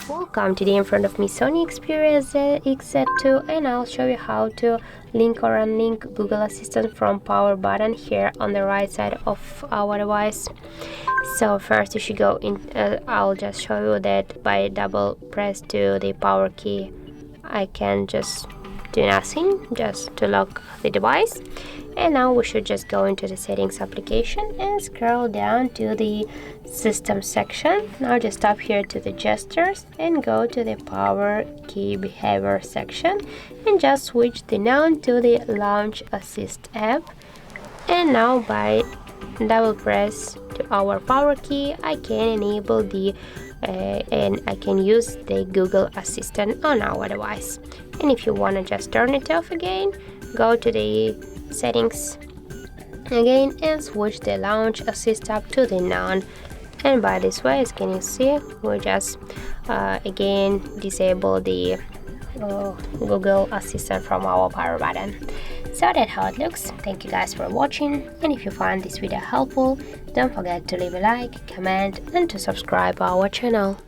Welcome, today in front of me SONY Xperia XZ2, and I'll show you how to link or unlink Google Assistant from power button here on the right side of our device. So first you should go in, I'll just show you that by double press to the power key I can just do nothing, just to lock the device. And now we should just go into the settings application and scroll down to the system section. Now just tap here to the gestures and go to the power key behavior section and just switch the none to the launch assist app. And now by double press to our power key I can enable the and I can use the Google Assistant on our device. And if you want to just turn it off again, go to the settings again and switch the launch assist app to the none. And by this way, as can you see, we just again disable the Google Assistant from our power button. So that's how it looks. Thank you guys for watching, and if you find this video helpful, don't forget to leave a like, comment and to subscribe our channel.